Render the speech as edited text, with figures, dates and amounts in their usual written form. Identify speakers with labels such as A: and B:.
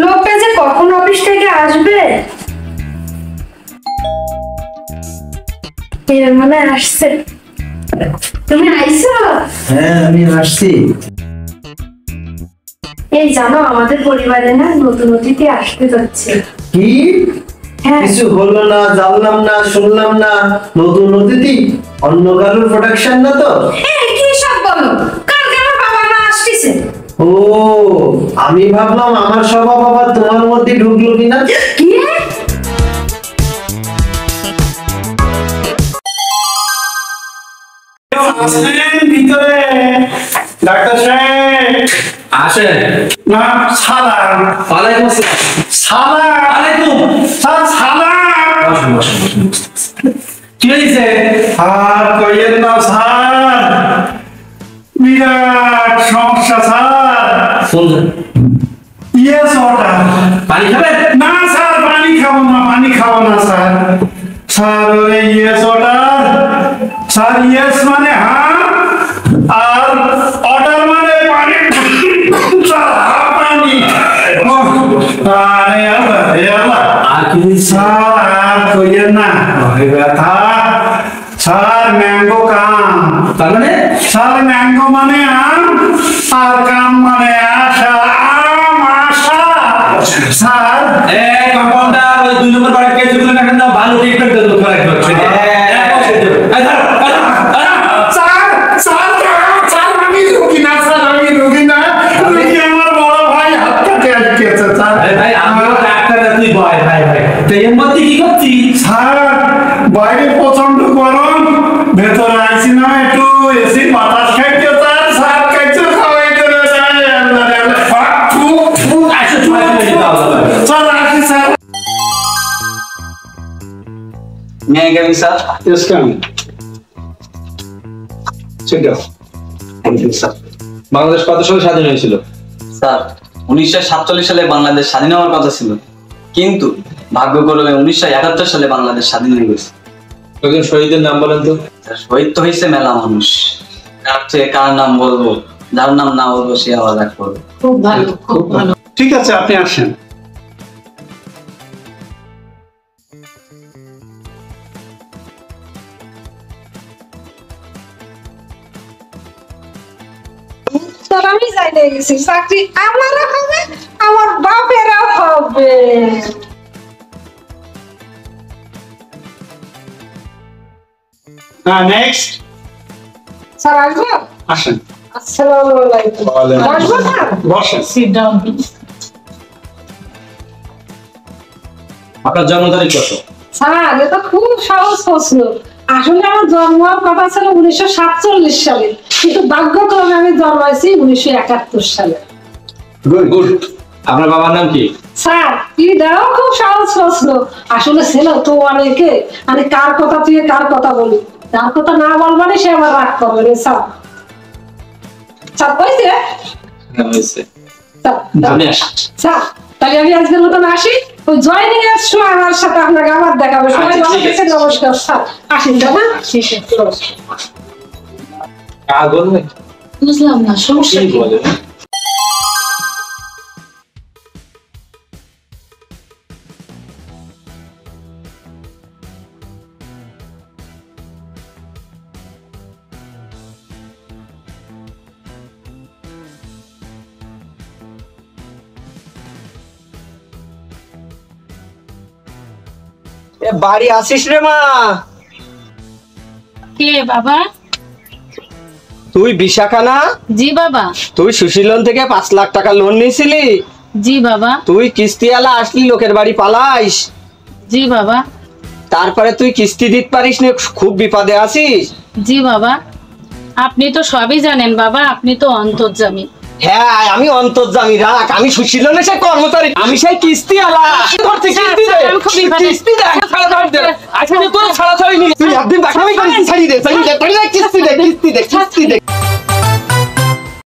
A: লোকটা যে কখন অফিস থেকে আসবে? এর মানে আসছে। তুমি আইছো?
B: হ্যাঁ আমি আসছি।
A: এই জানো আমাদের পরিবারে না নতুন অতিথি আসতে যাচ্ছে।
B: কি?
A: হ্যাঁ।
B: কিছু হলো না, জানলাম না, শুনলাম না। নতুন অতিথি? অন্য কারোর প্রোডাকশন না তো?
A: এই কি সব বলো? কালকে আমার বাবা মা আসতেছে।
B: ও, আমি ভাবলাম আমার স্বভাব আবার তোমার মধ্যে ঢুকলো কিনা।
A: কি?
C: ভিতরে ডাক্তার সাহেব
D: আসেন।
C: না সালাম।
D: ওয়ালাইকুম আসসালাম।
C: সালাম
D: আলাইকুম।
C: স্যার সালাম।
D: বসুন বসুন বসুন। কি হয়েছে?
C: আর কইয়েন না স্যার, বিরাট সমস্যা স্যার।
D: Phone
C: yes order.
D: পানি খাবেন?
C: না স্যার পানি খাবো না, পানি খাবো না স্যার। স্যার ওরে ইয়েস অর্ডার। স্যার ইয়েস মানে হ্যাঁ, আর অর্ডার মানে পানি। স্যার হ্যাঁ পানি। আরে আল্লাহ, হে আল্লাহ।
D: আর কি হয়েছে?
C: স্যার আর কইয়েন না, ওরে ব্যথা। স্যার ম্যাঙ্গো কাম।
D: তার মানে?
C: স্যার ম্যাঙ্গো মানে আম, আর কাম মানে আশা। আম আশা। স্যার
D: কম্পাউন্ডার ওই 2 নম্বর বাড়ির কেসগুলো না কেন ভালো ট্রিটমেন্ট দেবো করে রাখবে।
C: স্যার স্যার স্যার আমি রুগী না, স্যার আমি রুগী না, রুগী আমার বড় ভাই হাত কাটে আটকেছে স্যার।
D: আরে ভাই আমিও ডাক্তার, তুই ভয় ভাই ভাই। তো এর মধ্যে কি করছিস?
C: স্যার বাইরে প্রচন্ড গরম, ভেতরে আইসি না একটু এসি বাতাস খাইতে স্যার। স্যার খাইতে খাওয়াইতে না স্যার।
D: আসো ছয় মিনিট দাও।
C: স্যার আসি sir.
E: May I come in, sir?
C: Yes, come. Sit down.
E: Thank you, sir.
D: Bangladesh কত সালে স্বাধীন হয়েছিল?
E: স্যার 1947 সালে বাংলাদেশ স্বাধীন হওয়ার কথা ছিল, কিন্তু ভাগ্যক্রমে 1971 সালে বাংলাদেশ স্বাধীন হয়ে গেছে।
D: একজন শহীদের নাম বলেন তো।
E: স্যার, শহীদ তো হয়েছে মেলা মানুষ, কার চেয়ে কার নাম বলবো, যার নাম না বলবো সে আবার রাগ করবে।
A: খুব ভালো, খুব ভালো।
C: ঠিক আছে, আপনি আসেন।
A: স্যার আমি জানি গেছি চাকরি আমারও হবে, আমার বাপেরও হবে।
C: হ্যাঁ, নেক্সট।
A: স্যার আসবো?
C: আসেন।
A: আসসালামু আলাইকুম। বসবো স্যার?
C: বসেন।
A: Sit down please.
D: আপনার জন্ম তারিখ কত?
A: স্যার এটা খুব সহজ প্রশ্ন। আসলে আমার জন্ম হওয়ার কথা ছিল 1947 সালে, কিন্তু ভাগ্যক্রমে আমি জন্মাইছি 1971 সালে।
D: গুড। আপনার বাবার নাম কি?
A: স্যার এটাও খুব সহজ প্রশ্ন। আসলে ছিল তো অনেকে, আমি কার কথা তুই কার কথা বলি, তার কথা না বলবানে সে আবার রাগ করবে রে স্যার। স্যার কইছে
D: হয়েছে।
A: স্যার স্যার, তাহলে আমি আজকের মতন আসি। ওই জয়নিং এর সময় আমার সাথে আপনাকে আবার দেখাবে। সবাই
D: আচ্ছা,
A: ভালো
D: ঠিক আছে।
A: থাকেন, নমস্কার স্যার। আসেন দাদা।
D: পাগল নাকি?
A: বুঝলাম না সমস্যা
D: কি
A: কি?
D: বলে?
F: বাড়ি আসিস রে মা?
G: কে বাবা?
F: তুই বিশাখা না?
G: জি বাবা।
F: তুই সুশীলন থেকে 5 লাখ টাকা লোন নিয়েছিলি?
G: জি বাবা।
F: তুই কিস্তিওয়ালা আসলি লোকের বাড়ি পালাইস?
G: জি বাবা।
F: তারপরে তুই কিস্তি দিতে পারিস না, খুব বিপদে আছিস?
G: জি বাবা। আপনি তো সবই জানেন বাবা, আপনি তো অন্তর্যামী।
F: হ্যাঁ আমি অন্তর্যামী, রাখ। আমি সুশীলনের সেই কর্মচারী, আমি সেই কিস্তিওয়ালা। ধরতে কিস্তি দে,
G: আমি খুব বিপদে।
F: কিস্তি দে, ছাড়াছাড়ি দে। আজকে তোর ছাড়াছাড়ি নি, তুই একদিন দেখাবি কিস্তি ছাড়ি দে, ছাড়ি দে, কিস্তি দে, কিস্তি দে, কিস্তি দে।